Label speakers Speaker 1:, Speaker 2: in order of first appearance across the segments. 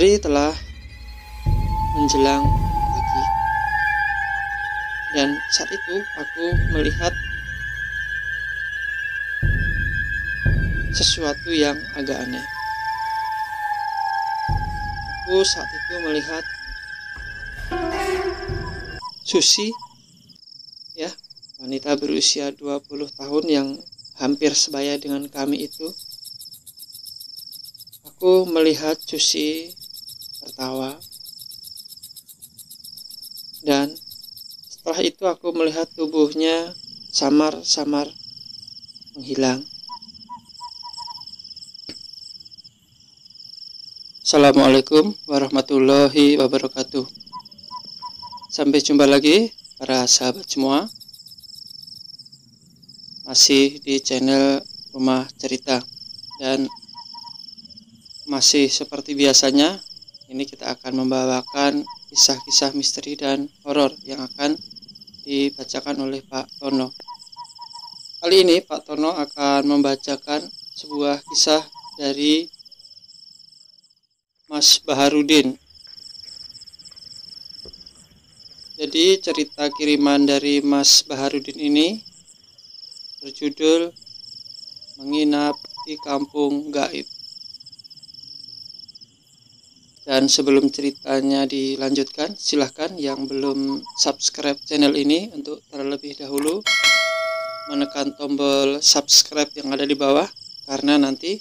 Speaker 1: Hari telah menjelang pagi, dan saat itu aku melihat sesuatu yang agak aneh. Aku saat itu melihat Susi, ya, wanita berusia 20 tahun yang hampir sebaya dengan kami itu. Aku melihat Susi tertawa, dan setelah itu aku melihat tubuhnya samar-samar menghilang. Assalamualaikum warahmatullahi wabarakatuh. Sampai jumpa lagi para sahabat semua, masih di channel Rumah Cerita, dan masih seperti biasanya ini kita akan membawakan kisah-kisah misteri dan horor yang akan dibacakan oleh Pak Tono. Kali ini Pak Tono akan membacakan sebuah kisah dari Mas Baharudin. Jadi cerita kiriman dari Mas Baharudin ini berjudul Menginap di Kampung Gaib. Dan sebelum ceritanya dilanjutkan, silahkan yang belum subscribe channel ini untuk terlebih dahulu menekan tombol subscribe yang ada di bawah, karena nanti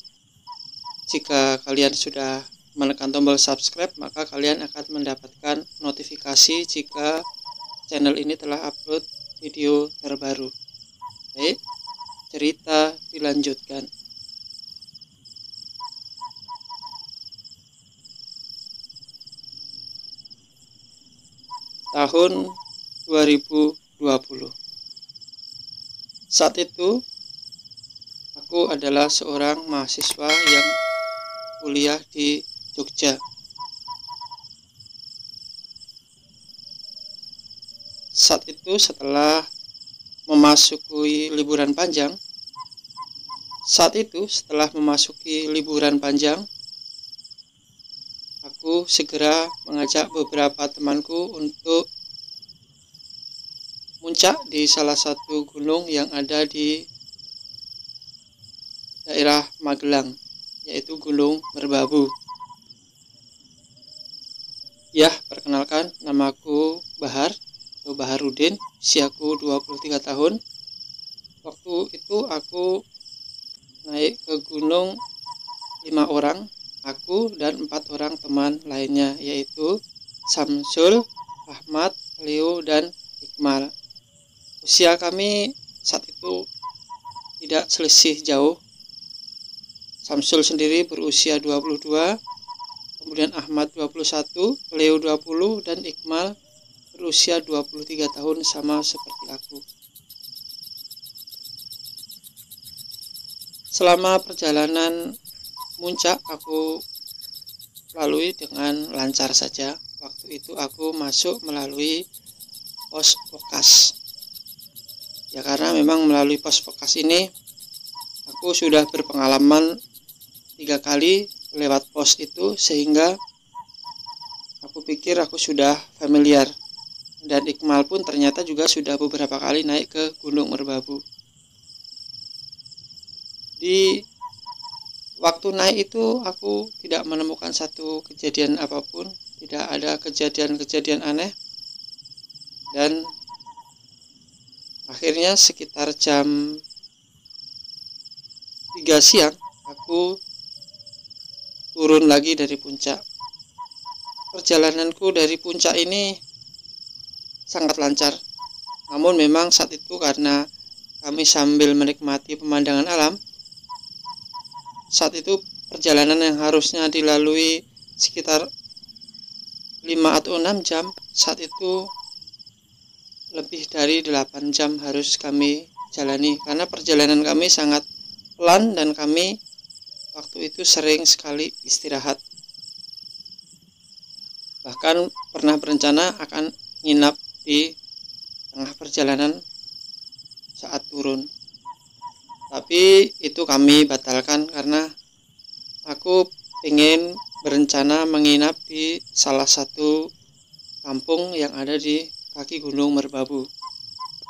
Speaker 1: jika kalian sudah menekan tombol subscribe, maka kalian akan mendapatkan notifikasi jika channel ini telah upload video terbaru. Baik, cerita dilanjutkan. Tahun 2020. Saat itu aku adalah seorang mahasiswa yang kuliah di Jogja. Saat itu setelah memasuki liburan panjang, aku segera mengajak beberapa temanku untuk muncak di salah satu gunung yang ada di daerah Magelang, yaitu Gunung Merbabu. Ya, perkenalkan, namaku Bahar atau Baharudin, usiaku 23 tahun. Waktu itu aku naik ke gunung 5 orang, aku dan 4 orang teman lainnya, yaitu Samsul, Ahmad, Leo, dan Iqmal. Usia kami saat itu tidak selisih jauh. Samsul sendiri berusia 22, kemudian Ahmad 21, Leo 20, dan Iqmal berusia 23 tahun, sama seperti aku. Selama perjalanan muncak aku lalui dengan lancar saja. Waktu itu aku masuk melalui pos Pokas. Ya, karena memang melalui pos Pokas ini aku sudah berpengalaman 3 kali lewat pos itu, sehingga aku pikir aku sudah familiar. Dan Iqmal pun ternyata juga sudah beberapa kali naik ke Gunung Merbabu. Di waktu naik itu aku tidak menemukan satu kejadian apapun, tidak ada kejadian-kejadian aneh. Dan akhirnya sekitar jam 3 siang aku turun lagi dari puncak. Perjalananku dari puncak ini sangat lancar. Namun memang saat itu karena kami sambil menikmati pemandangan alam, saat itu perjalanan yang harusnya dilalui sekitar 5 atau 6 jam, saat itu lebih dari 8 jam harus kami jalani, karena perjalanan kami sangat pelan dan kami waktu itu sering sekali istirahat. Bahkan pernah berencana akan nginap di tengah perjalanan saat turun. Tapi itu kami batalkan karena aku ingin berencana menginap di salah satu kampung yang ada di kaki Gunung Merbabu.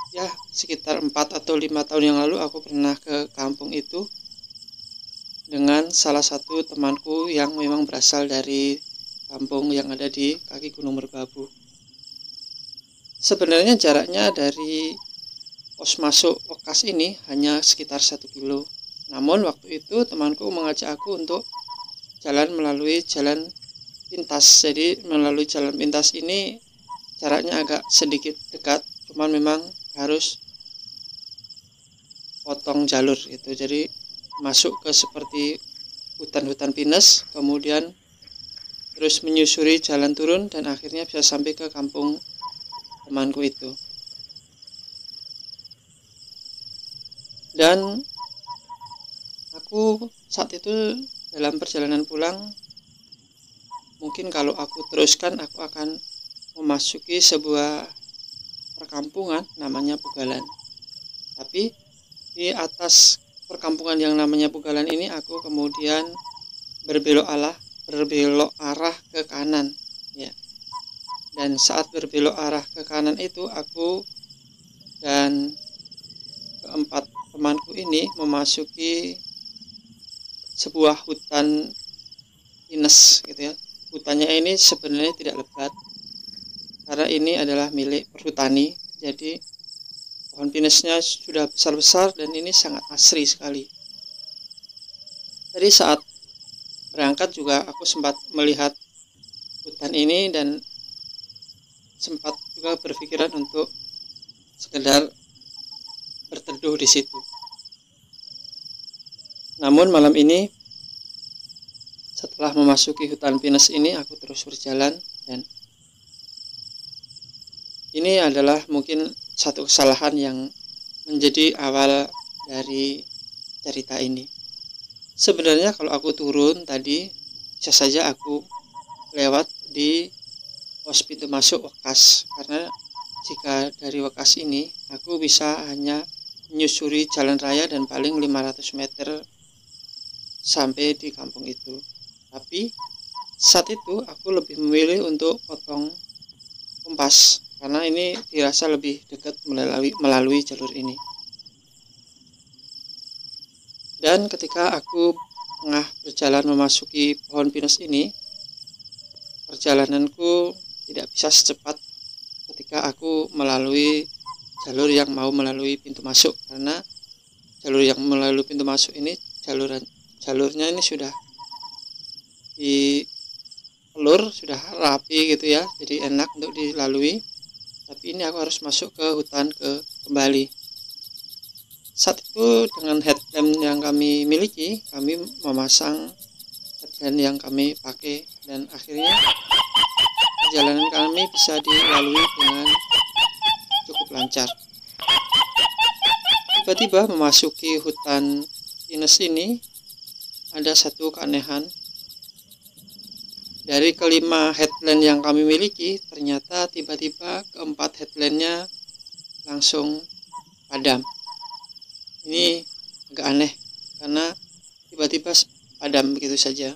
Speaker 1: Ya, sekitar 4 atau 5 tahun yang lalu aku pernah ke kampung itu dengan salah satu temanku yang memang berasal dari kampung yang ada di kaki Gunung Merbabu. Sebenarnya jaraknya dari pos masuk Okas ini hanya sekitar 1 kilo. Namun waktu itu temanku mengajak aku untuk jalan melalui jalan pintas. Jadi melalui jalan pintas ini jaraknya agak sedikit dekat, cuman memang harus potong jalur gitu. Jadi masuk ke seperti hutan-hutan pinus, kemudian terus menyusuri jalan turun dan akhirnya bisa sampai ke kampung temanku itu. Dan aku saat itu dalam perjalanan pulang, mungkin kalau aku teruskan aku akan memasuki sebuah perkampungan namanya Pugalan. Tapi di atas perkampungan yang namanya Pugalan ini aku kemudian berbelok arah ke kanan, ya. Dan saat berbelok arah ke kanan itu aku dan keempat temanku ini memasuki sebuah hutan pinus gitu ya. Hutannya ini sebenarnya tidak lebat karena ini adalah milik perhutani. Jadi pohon pinusnya sudah besar-besar dan ini sangat asri sekali. Jadi saat berangkat juga aku sempat melihat hutan ini dan sempat juga berpikiran untuk sekedar berteduh di situ. Namun malam ini setelah memasuki hutan pinus ini aku terus berjalan dan ini adalah mungkin satu kesalahan yang menjadi awal dari cerita ini. Sebenarnya kalau aku turun tadi bisa saja aku lewat di pos pintu masuk Wekas, karena jika dari Wekas ini aku bisa hanya menyusuri jalan raya dan paling 500 meter sampai di kampung itu. Tapi saat itu aku lebih memilih untuk potong kompas karena ini dirasa lebih dekat melalui jalur ini. Dan ketika aku tengah berjalan memasuki pohon pinus ini, perjalananku tidak bisa secepat ketika aku melalui jalur yang mau melalui pintu masuk, karena jalur yang melalui pintu masuk ini jalurnya ini sudah dielur, sudah rapi gitu ya, jadi enak untuk dilalui. Tapi ini aku harus masuk ke hutan kembali. Saat itu dengan headlamp yang kami miliki, kami memasang headlamp yang kami pakai dan akhirnya perjalanan kami bisa dilalui dengan cukup lancar. Tiba-tiba memasuki hutan pinus ini ada satu keanehan. Dari kelima headlamp yang kami miliki, ternyata tiba-tiba keempat headlampnya langsung padam. Ini agak aneh karena tiba-tiba padam begitu saja.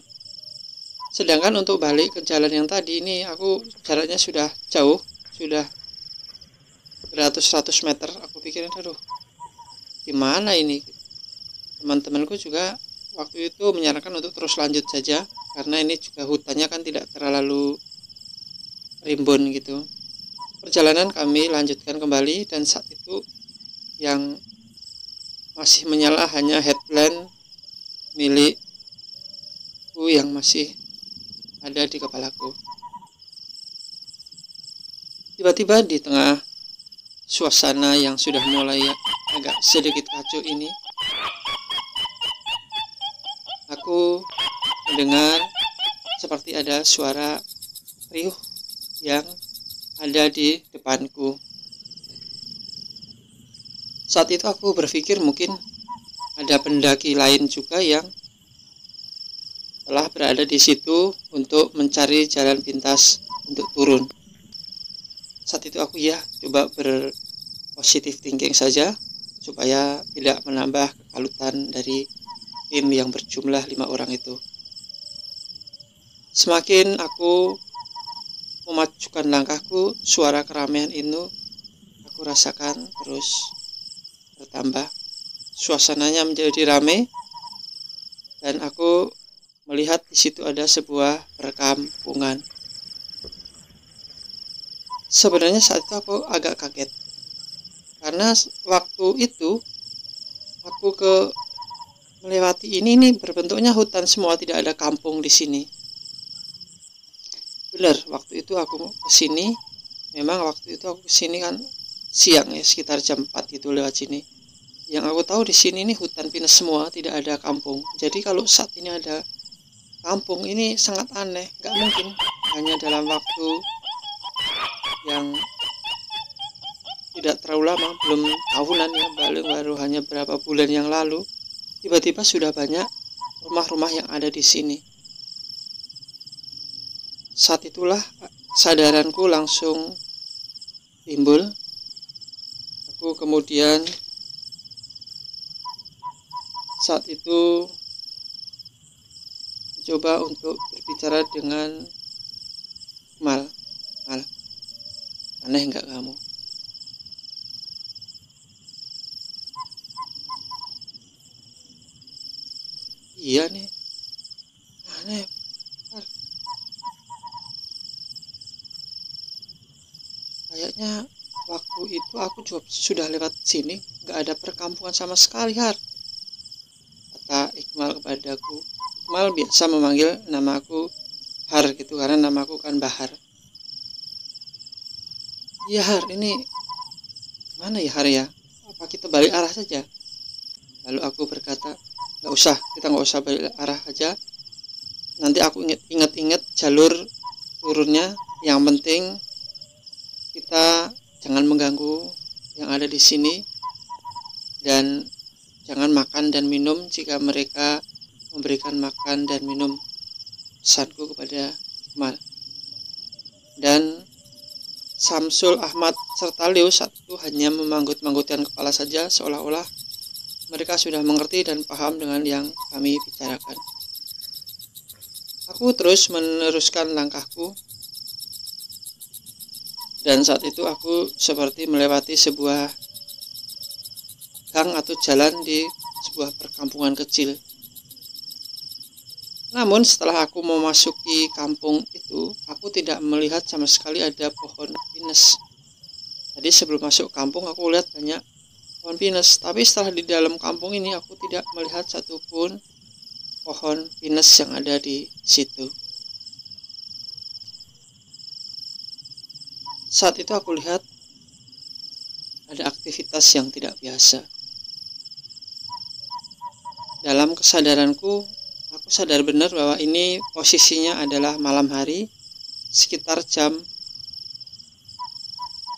Speaker 1: Sedangkan untuk balik ke jalan yang tadi ini aku jaraknya sudah jauh, sudah beratus-ratus meter. Aku pikirin, aduh, gimana ini? Teman-temanku juga waktu itu menyarankan untuk terus lanjut saja karena ini juga hutannya kan tidak terlalu rimbun gitu. Perjalanan kami lanjutkan kembali dan saat itu yang masih menyala hanya headlamp milikku yang masih ada di kepalaku. Tiba-tiba di tengah suasana yang sudah mulai agak sedikit kacau ini, aku mendengar seperti ada suara riuh yang ada di depanku. Saat itu aku berpikir mungkin ada pendaki lain juga yang telah berada di situ untuk mencari jalan pintas untuk turun. Saat itu aku coba berpositif thinking saja supaya tidak menambah kekalutan dari tim yang berjumlah 5 orang itu. Semakin aku memajukan langkahku, suara keramaian itu aku rasakan terus bertambah. Suasananya menjadi ramai dan aku melihat di situ ada sebuah perkampungan. Sebenarnya saat itu aku agak kaget karena waktu itu aku melewati ini nih, berbentuknya hutan semua, tidak ada kampung di sini. Benar, waktu itu aku ke sini, memang waktu itu aku ke sini kan siang ya, sekitar jam 4 gitu lewat sini. Yang aku tahu di sini ini hutan pinus semua, tidak ada kampung. Jadi kalau saat ini ada kampung ini sangat aneh, nggak mungkin. Hanya dalam waktu yang tidak terlalu lama, belum tahunan ya, baru hanya beberapa bulan yang lalu, tiba-tiba sudah banyak rumah-rumah yang ada di sini. Saat itulah kesadaranku langsung timbul. Aku kemudian saat itu mencoba untuk berbicara dengan Mal. Aneh nggak kamu? Iya nih, aneh. Kayaknya waktu itu aku juga sudah lewat sini, nggak ada perkampungan sama sekali, Har, kata Iqmal kepadaku. Iqmal biasa memanggil nama aku Har gitu, karena namaku kan Bahar. Iya Har, ini mana ya Har ya? Apa kita balik arah saja? Lalu aku berkata, nggak usah, kita nggak usah balik arah aja. Nanti aku inget jalur turunnya. Yang penting kita jangan mengganggu yang ada di sini dan jangan makan dan minum jika mereka memberikan makan dan minum, pesanku kepada Iqmal. Dan Samsul, Ahmad, serta Leo saat itu hanya memanggut-manggutkan kepala saja, seolah-olah mereka sudah mengerti dan paham dengan yang kami bicarakan. Aku terus meneruskan langkahku, dan saat itu aku seperti melewati sebuah gang atau jalan di sebuah perkampungan kecil. Namun setelah aku memasuki kampung itu, aku tidak melihat sama sekali ada pohon pinus. Jadi sebelum masuk kampung aku lihat banyak pohon pinus, tapi setelah di dalam kampung ini aku tidak melihat satupun pohon pinus yang ada di situ. Saat itu aku lihat ada aktivitas yang tidak biasa. Dalam kesadaranku, aku sadar benar bahwa ini posisinya adalah malam hari, sekitar jam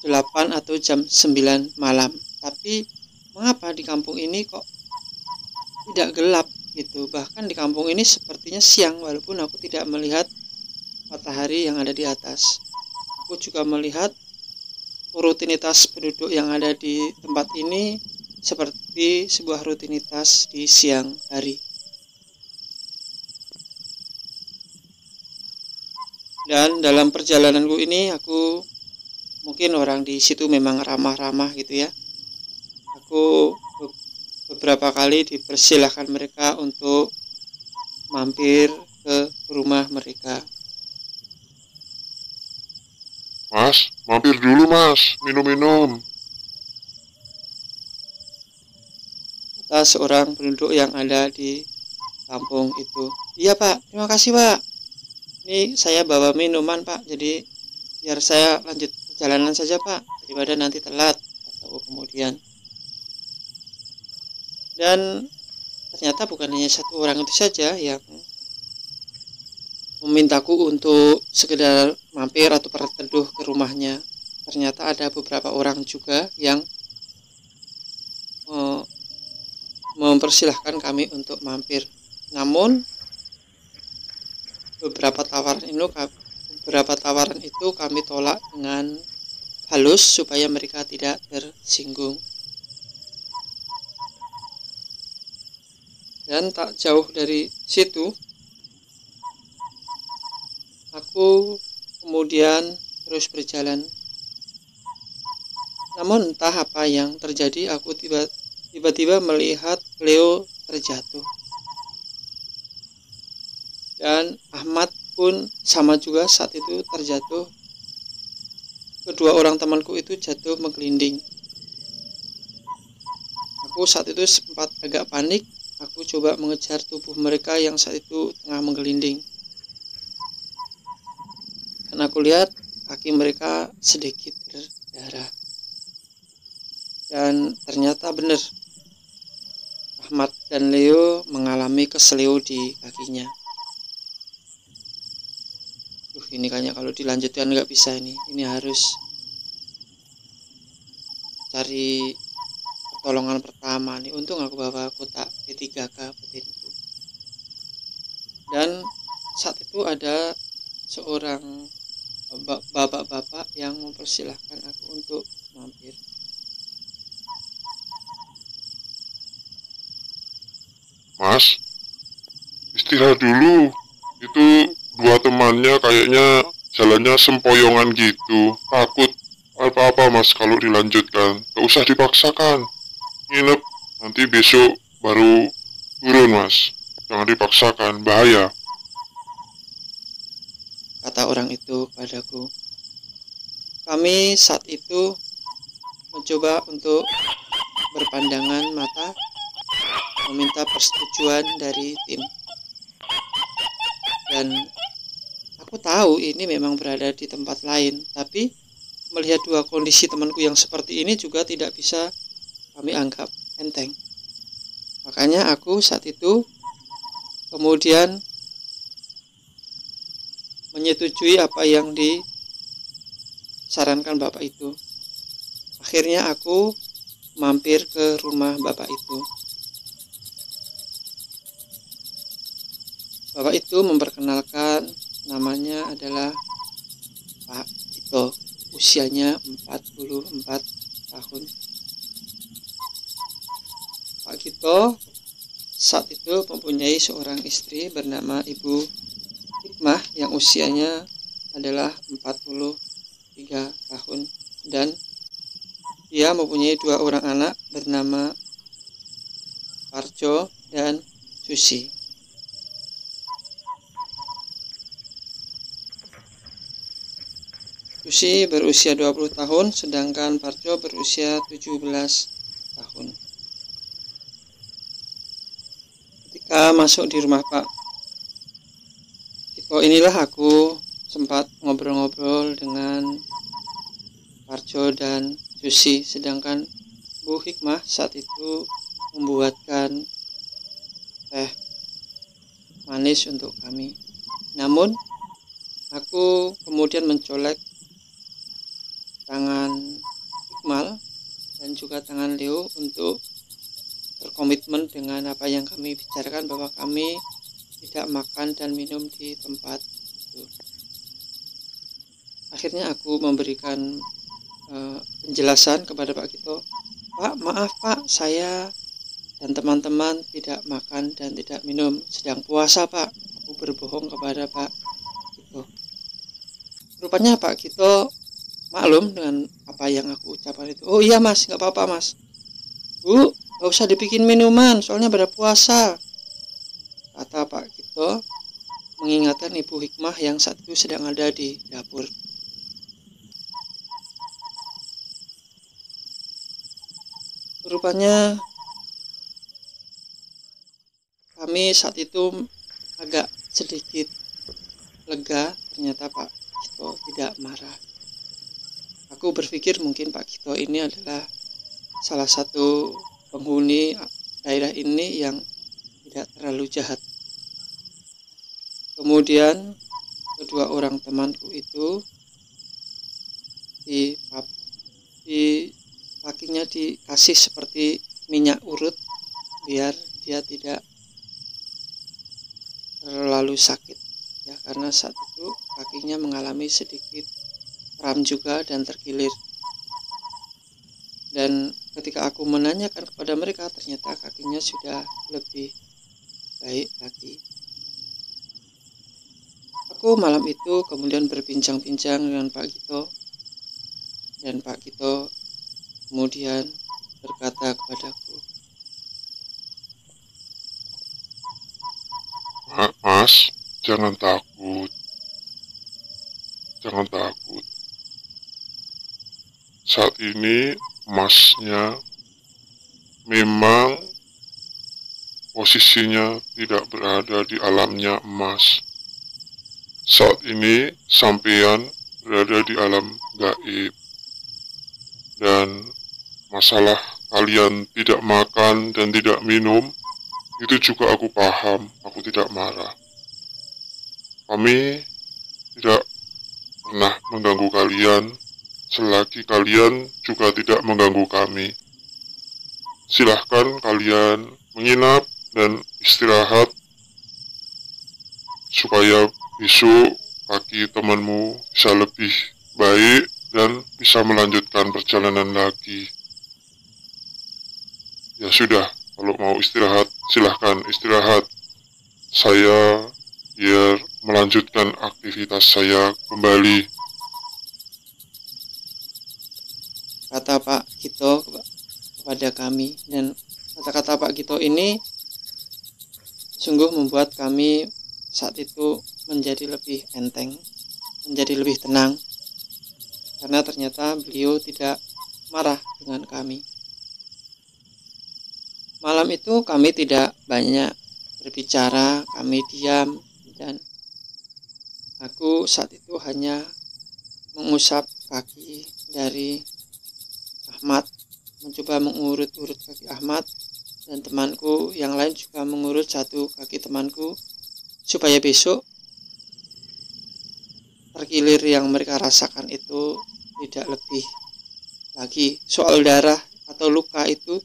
Speaker 1: 8 atau jam 9 malam. Tapi mengapa di kampung ini kok tidak gelap gitu? Bahkan di kampung ini sepertinya siang, walaupun aku tidak melihat matahari yang ada di atas. Aku juga melihat rutinitas penduduk yang ada di tempat ini seperti sebuah rutinitas di siang hari. Dan dalam perjalananku ini aku mungkin orang di situ memang ramah-ramah gitu ya. Aku beberapa kali dipersilahkan mereka untuk mampir ke rumah mereka.
Speaker 2: Mas, mampir dulu mas, minum-minum.
Speaker 1: Kata seorang penduduk yang ada di kampung itu. Iya Pak, terima kasih Pak. Ini saya bawa minuman Pak, jadi biar saya lanjut perjalanan saja Pak, daripada nanti telat, kataku kemudian. Dan ternyata bukan hanya satu orang itu saja yang memintaku untuk sekedar mampir atau berteduh ke rumahnya. Ternyata ada beberapa orang juga yang mempersilahkan kami untuk mampir. Namun beberapa tawaran itu kami tolak dengan halus supaya mereka tidak tersinggung. Dan tak jauh dari situ Aku kemudian terus berjalan. Namun entah apa yang terjadi, aku tiba-tiba melihat Leo terjatuh. Dan Ahmad pun sama juga saat itu terjatuh. Kedua orang temanku itu jatuh menggelinding. Aku saat itu sempat agak panik. Aku coba mengejar tubuh mereka yang saat itu tengah menggelinding. Dan aku lihat kaki mereka sedikit berdarah. Dan ternyata benar, Ahmad dan Leo mengalami keseleo di kakinya. Ini kayaknya kalau dilanjutkan nggak bisa ini. Ini harus cari pertolongan pertama nih. Untung aku bawa kotak P3K batinku. Dan saat itu ada seorang bapak-bapak yang mempersilahkan aku untuk mampir.
Speaker 2: Mas, istirahat dulu. Itu dua temannya kayaknya jalannya sempoyongan gitu. Takut apa-apa mas kalau dilanjutkan. Gak usah dipaksakan. Nginep, nanti besok baru turun mas. Jangan dipaksakan, bahaya.
Speaker 1: Kata orang itu padaku. Kami saat itu mencoba untuk berpandangan mata, meminta persetujuan dari tim. Dan aku tahu ini memang berada di tempat lain, tapi melihat dua kondisi temanku yang seperti ini juga tidak bisa kami anggap enteng. Makanya aku saat itu kemudian menyetujui apa yang disarankan bapak itu. Akhirnya aku mampir ke rumah bapak itu. Bapak itu memperkenalkan, namanya adalah Pak Gito, usianya 44 tahun. Pak Gito saat itu mempunyai seorang istri bernama Ibu Hikmah yang usianya adalah 43 tahun dan dia mempunyai dua orang anak bernama Parjo dan Susi. Susi berusia 20 tahun sedangkan Parjo berusia 17 tahun. Ketika masuk di rumah Pak Gito inilah aku sempat ngobrol-ngobrol dengan Parjo dan Susi, sedangkan Bu Hikmah saat itu membuatkan teh manis untuk kami. Namun aku kemudian mencolek tangan Iqmal dan juga tangan Leo untuk berkomitmen dengan apa yang kami bicarakan, bahwa kami tidak makan dan minum di tempat itu. Akhirnya aku memberikan penjelasan kepada Pak Gito. Pak, maaf Pak, saya dan teman-teman tidak makan dan tidak minum, sedang puasa Pak. Aku berbohong kepada Pak Gito. Rupanya Pak Gito maklum dengan apa yang aku ucapkan itu. Oh iya mas, gak apa-apa mas. Bu, gak usah dibikin minuman, soalnya pada puasa, kata Pak Gito mengingatkan Ibu Hikmah yang saat itu sedang ada di dapur. Rupanya kami saat itu agak sedikit lega, ternyata Pak Gito tidak marah. Aku berpikir mungkin Pak Gito ini adalah salah satu penghuni daerah ini yang tidak terlalu jahat. Kemudian kedua orang temanku itu di kakinya dikasih seperti minyak urut biar dia tidak terlalu sakit ya, karena saat itu kakinya mengalami sedikit kram juga dan terkilir. Dan ketika aku menanyakan kepada mereka, ternyata kakinya sudah lebih baik lagi. Aku Aku malam itu kemudian berbincang-bincang dengan Pak Gito, dan Pak Gito kemudian berkata kepadaku,
Speaker 2: Mas, jangan takut, jangan takut. Saat ini Masnya memang posisinya tidak berada di alamnya emas. Saat ini sampean berada di alam gaib. Dan masalah kalian tidak makan dan tidak minum, itu juga aku paham, aku tidak marah. Kami tidak pernah mengganggu kalian, selagi kalian juga tidak mengganggu kami. Silahkan kalian menginap dan istirahat, supaya besok kaki temanmu bisa lebih baik dan bisa melanjutkan perjalanan lagi. Ya sudah, kalau mau istirahat, silahkan istirahat. Saya biar melanjutkan aktivitas saya kembali.
Speaker 1: kata Pak Gito kepada kami. Dan kata-kata Pak Gito ini sungguh membuat kami saat itu menjadi lebih enteng, menjadi lebih tenang, karena ternyata beliau tidak marah dengan kami. Malam itu kami tidak banyak berbicara, kami diam, dan aku saat itu hanya mengusap kaki dari Ahmad, mencoba mengurut-urut kaki Ahmad, dan temanku yang lain juga mengurut satu kaki temanku, supaya besok terkilir yang mereka rasakan itu tidak lebih lagi. Soal darah atau luka itu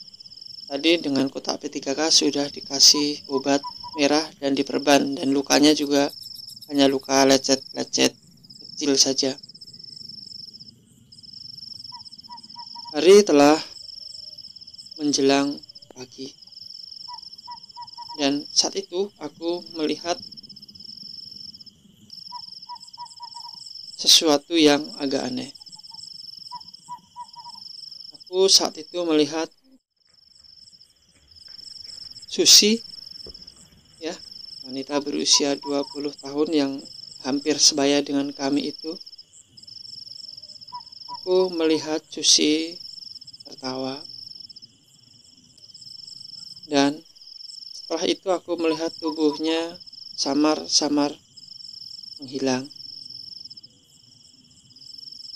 Speaker 1: tadi dengan kotak P3K sudah dikasih obat merah dan diperban, dan lukanya juga hanya luka lecet-lecet kecil saja. Hari telah menjelang pagi, dan saat itu aku melihat sesuatu yang agak aneh. Aku saat itu melihat Susi, ya, wanita berusia 20 tahun yang hampir sebaya dengan kami itu. Aku melihat Susi tertawa, dan setelah itu aku melihat tubuhnya samar-samar menghilang,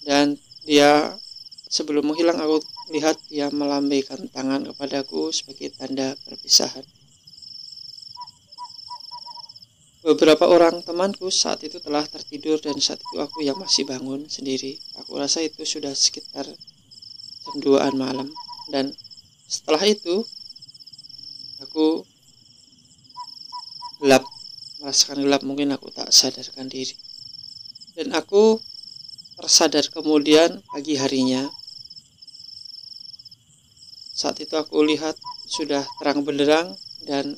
Speaker 1: dan dia sebelum menghilang aku lihat dia melambaikan tangan kepadaku sebagai tanda perpisahan. Beberapa orang temanku saat itu telah tertidur, dan saat itu aku yang masih bangun sendiri. Aku rasa itu sudah sekitar jam 2-an malam, dan setelah itu aku gelap, merasakan gelap, mungkin aku tak sadarkan diri. Dan aku tersadar kemudian pagi harinya. Saat itu aku lihat sudah terang benderang dan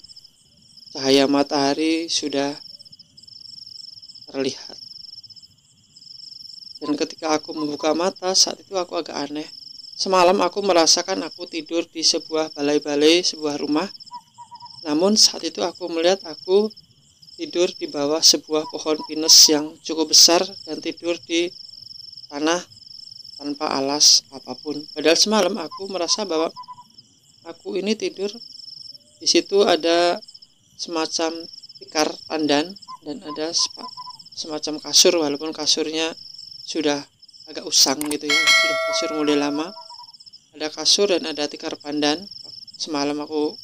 Speaker 1: cahaya matahari sudah terlihat. Dan ketika aku membuka mata, saat itu aku agak aneh. Semalam aku merasakan aku tidur di sebuah balai-balai sebuah rumah. Namun saat itu aku melihat aku tidur di bawah sebuah pohon pinus yang cukup besar dan tidur di tanah tanpa alas apapun. Padahal semalam aku merasa bahwa aku ini tidur di situ ada semacam tikar pandan dan ada semacam kasur, walaupun kasurnya sudah agak usang gitu ya, sudah kasur model lama. Ada kasur dan ada tikar pandan. Semalam aku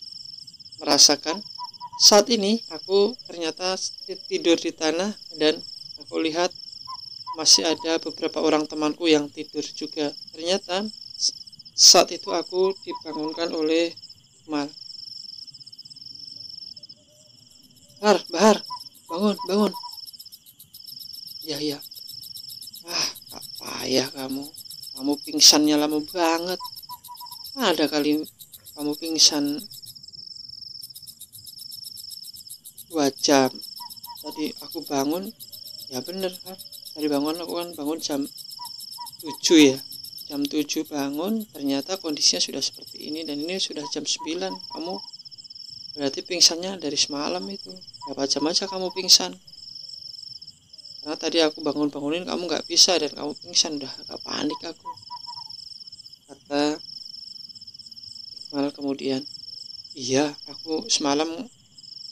Speaker 1: merasakan. Saat ini aku ternyata tidur di tanah, dan aku lihat masih ada beberapa orang temanku yang tidur juga. Ternyata saat itu aku dibangunkan oleh Mal. Bahar, bangun. Ya. Tak payah kamu. Kamu pingsannya lama banget. Ada kali kamu pingsan 2 jam. Tadi aku bangun, Ya bener kan, tadi bangun aku kan bangun jam 7 ya, jam 7 bangun, ternyata kondisinya sudah seperti ini, dan ini sudah jam 9. Kamu berarti pingsannya dari semalam itu. Berapa jam aja kamu pingsan? Karena tadi aku bangunin kamu nggak bisa dan kamu pingsan. Udah agak panik aku, kata Iqmal kemudian. Iya, aku semalam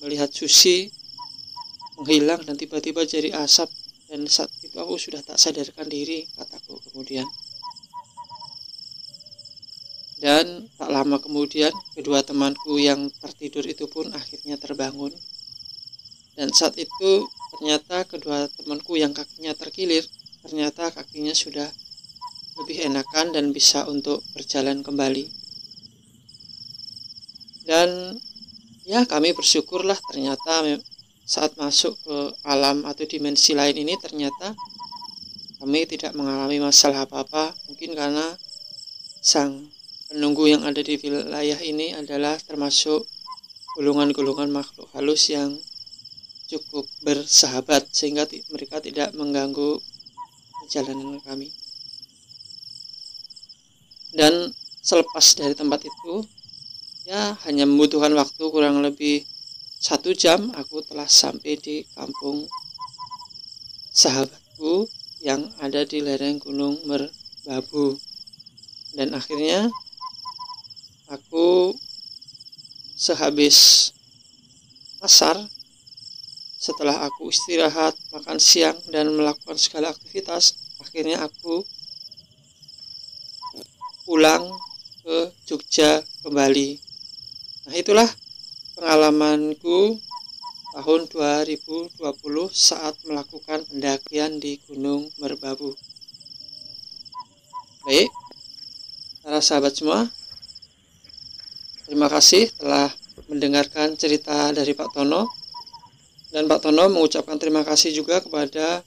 Speaker 1: melihat Susi menghilang dan tiba-tiba jadi asap, dan saat itu aku sudah tak sadarkan diri, kataku kemudian. Dan tak lama kemudian kedua temanku yang tertidur itu pun akhirnya terbangun. Dan saat itu ternyata kedua temanku yang kakinya terkilir, ternyata kakinya sudah lebih enakan dan bisa untuk berjalan kembali. Dan ya, kami bersyukurlah, ternyata saat masuk ke alam atau dimensi lain ini ternyata kami tidak mengalami masalah apa-apa. Mungkin karena sang penunggu yang ada di wilayah ini adalah termasuk golongan-golongan makhluk halus yang cukup bersahabat, sehingga mereka tidak mengganggu perjalanan kami. Dan selepas dari tempat itu, ya hanya membutuhkan waktu kurang lebih 1 jam, aku telah sampai di kampung sahabatku yang ada di lereng Gunung Merbabu. Dan akhirnya aku sehabis asar, setelah aku istirahat, makan siang, dan melakukan segala aktivitas, akhirnya aku pulang ke Jogja kembali. Nah, itulah pengalamanku tahun 2020 saat melakukan pendakian di Gunung Merbabu. Baik, para sahabat semua, terima kasih telah mendengarkan cerita dari Pak Tono. Dan Pak Tono mengucapkan terima kasih juga kepada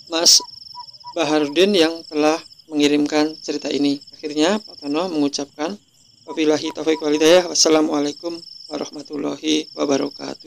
Speaker 1: Mas Baharudin yang telah mengirimkan cerita ini. Akhirnya Pak Tono mengucapkan wabillahi taufiq wal hidayah. Wassalamualaikum warahmatullahi wabarakatuh.